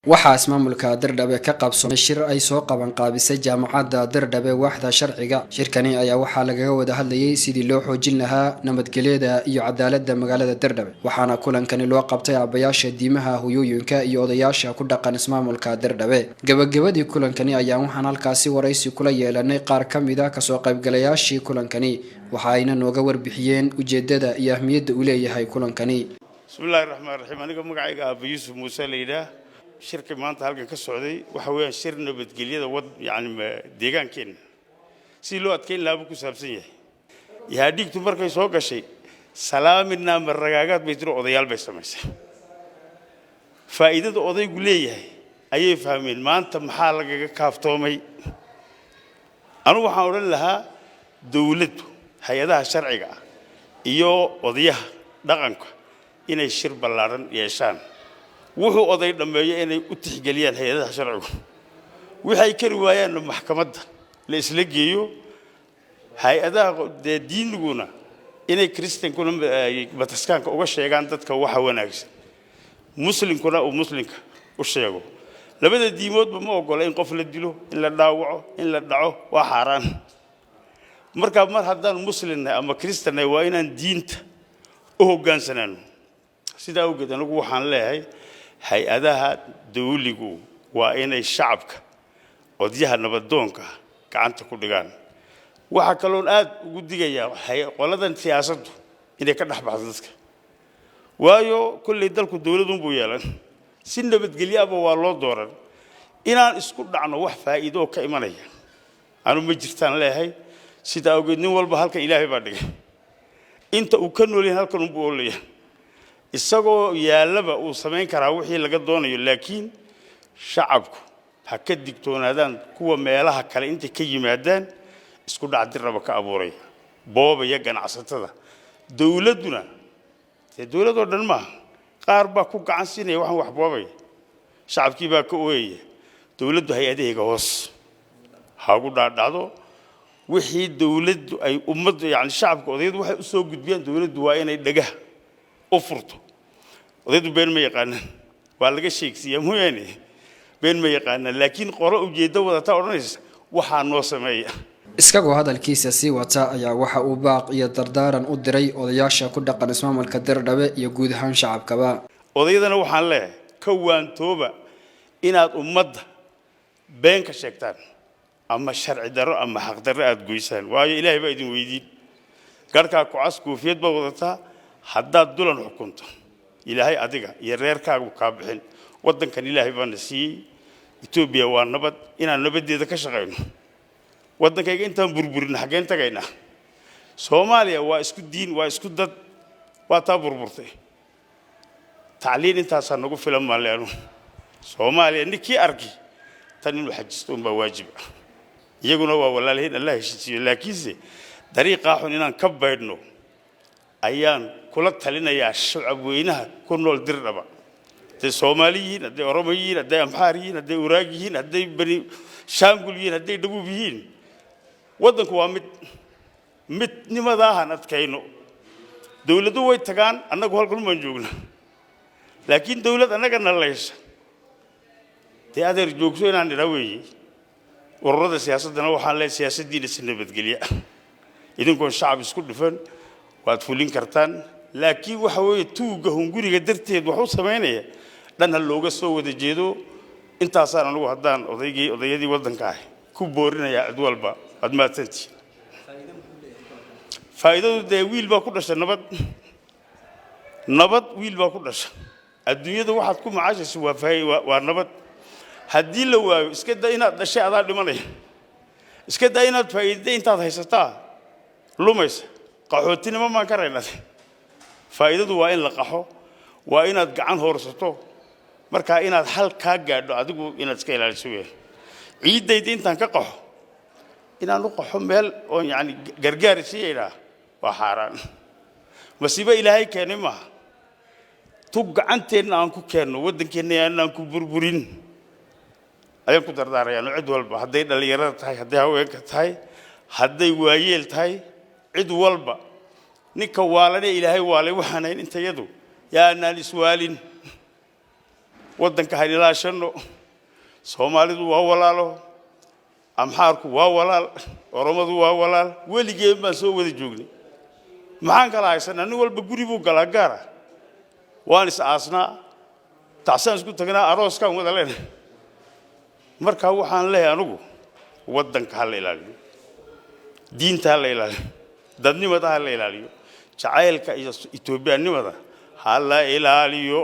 waxaa ismaamulka Dirdhabe ka qabsoomay shir ay soo qaban qaabisay jaamacadda Dirdhabe waaxda sharciga. Shirkani ayaa waxaa lagaga wada hadlayay sidii loo xoojin lahaa nabadgelyada iyo cadaaladda magaalada Dirdhabe. Waxaana kulankani loo qabtay aabayaasha diimaha hooyooyinka iyo odayaasha ku dhaqan ismaamulka Dirdhabe. Gabagabadii kulankani ayaa waxaan halkaasi waraysi kula yeelanay qaar ka mid ah kasoo qaybgalayaashii kulankani. Waxa ayna nooga warbixiyeen ujeedada iyo ahmiyadda uu leeyahay kulankani. Bismillahir Rahmanir Rahiim. Aniga magacayga Abu Yusuf Muuse leeyahay. shirka maanta halkan ka socday waxa weeyaan shir nabadgelyada deegaankeena si loo adkeyn laabo ku saabsan yahay yaadhigtu markay soo gashay salaamina maragaagad bay tiro odayaal bay samaysay faa'iidada odaygu leeyahay ayay fahmeen maanta maxaa lagaga kaaftoomay anu waxaan oran lahaa dawladdu hay'adaha sharciga iyo odayaha dhaqanka inay shir ballaaran yeeshaan wuxuu oday dhameeyay inay u tixgeliyaan hay'adaha sharciga waxay kari waayaan maxkamadda la isla geeyo hay'adaha diiniguna inay kristankuna bataskaanka uga sheegaan dadka waxa wanaagsan muslimkuna uu muslimka u sheego labada diimoodba ma ogola in qof la dilo in la dhaawaco in la dhaco waa xaraan marka mar haddaan muslimna ama kristanna waa inaan diinta u hogaansanaano sida awgeed anigu waxaan leeyahay hay'adaha dawligu waa inay shacabka odayaha nabadoonka gacanta ku dhigaan waxa kale oo aad ugu digayaa qoladan siyaasaddu inay ka dhaxbaxdo dadka waayo kulli dalku dawladdu buu yeelan si nabadgelyo waa loo dooran inaan isku dhacno wax faa'iido ka imanaya aanu ma jirtaan leeyahay sida awgeed nin walba halka Ilaahay baa dhigay inta uu ka nool yahay halkan uu leeyahay isagoo yaalaba uu sameyn karaa wixii laga doonayo laakiin shacabku ha ka digtoonaadaan kuwa meelaha kale inta ka yimaadaan isku dhac dirraba ka abuuray boobaya ganacsatada dawladuna dawladoo dhan ma qaar baa ku gacan siinaya waxaan wax boobay shacabkii baa ka ooyay dawladdu hay'adaheega hoos ha ugu dhaadhacdo wixii dawladdu ay ummadda shacabka odayadu waxay u soo gudbiyaan dawladdu waa inay dhagaha u furto odaydu been ma yaqaanaan waa laga sheegsiyaa mooyaane been ma yaqaanaan laakiin qoro ujeedo wadata oranaysa waxa noo sameeya iskagoo hadalkiisa sii wata ayaa waxa uu baaq iyo dardaaran u diray odayaasha ku dhaqan ismaamulka Dirdhabe iyo guud ahaan shacabkaba odayadana waxaan leeyahay ka waantooba inaad ummadda been ka sheegtaan ama sharci darro ama xaq darro aad goysaan waayo Ilaahay baa idin weydiin garka ku cas koofiyad baa wadataa haddaad dulan xukunto Ilaahay adiga iyo reerkaagu ka bixin wadankan Ilaahay baa nasiiyay Itoobiya waa nabad inaan nabadeeda ka shaqeyno wadankayga intaan burburin xageen tagayna Soomaaliya waa isku diin waa isku dad waa taa burburtay tacliin intaas nagu filan ma leeno Soomaaliya ninkii arki tan inuu xajisto ma waajib iyaguna waa walaalaheyn Allah heshiisiyo laakiinse dariiqa xun inaan ka baydhno ayaan kula talinayaa shacab weynaha ku nool Dirdhabe de Soomaaliyiin haday Oromoyiin haday Amxaariyiin haday Uraagiyiin haday bari Shaanguliyiin haday Dhabuubiyiin wadanku waa mid nimadahan adkayno dawladdu way tagaan annagu halkan ma joogno laakiin dawlad annaga naleysha adeer joogso inaan dhaweyay ururada siyaasadana waxaan leeyahay siyaasadiina si nabadgelyo idinkoon shacab isku dhifan waad fulin kartaan laakiin waxa weeye tuuga hunguriga darteed wax u sameynaya dhan hal looga soo wada jeedo intaasaan anigu haddaan odayadii wadanka ah ku boorinaya cid walba aad maatantii faa'iidadu wiil baa ku dhashay nabad wiil baa ku dhashay adduunyada waxaad ku macaashayso waa nabad haddii la waayo iska daa inaad dhashay adaa dhimanaya iska daa inaad faa'iido intaad haysataa lumaysa qaxootinimo ma ka reynaa faa'iidadu waa in la qaxo waa inaad gacan hoorsato marka inaad hal ka gaadho adigu inaad iska ilaaliso ciidayda intaan ka qaxo inaan u qaxo meel oo gargaar siiyay waa xaraan masiibo Ilaahay keenay ma tu gacanteena aan ku keenno wadankeena aan ku burburin ayaan ku dardaarayaan cid walba haday dhalinyarada tahay haday haweenka tahay haday waayeel tahay cid walba ninka waalane Ilaahay waalay waxaan intayadu yaanaan iswaalin waddanka ha ilaashano Soomaalidu waa walaalo Amxaarku waa walaal Oromadu waa walaal weligeed baan soo wada joognay maxaan kala haysan aniga walba guri buu galaa gaara waan is aasnaa taasaan isku tagnaa arooskan wada leenahay marka waxaan leeyahay anigu waddanka ha la ilaaliyo diinta ha la ilaaliyo dadnimada ha la ilaaliyo jacaylka iyo Itoobiyaanimada ha la ilaaliyo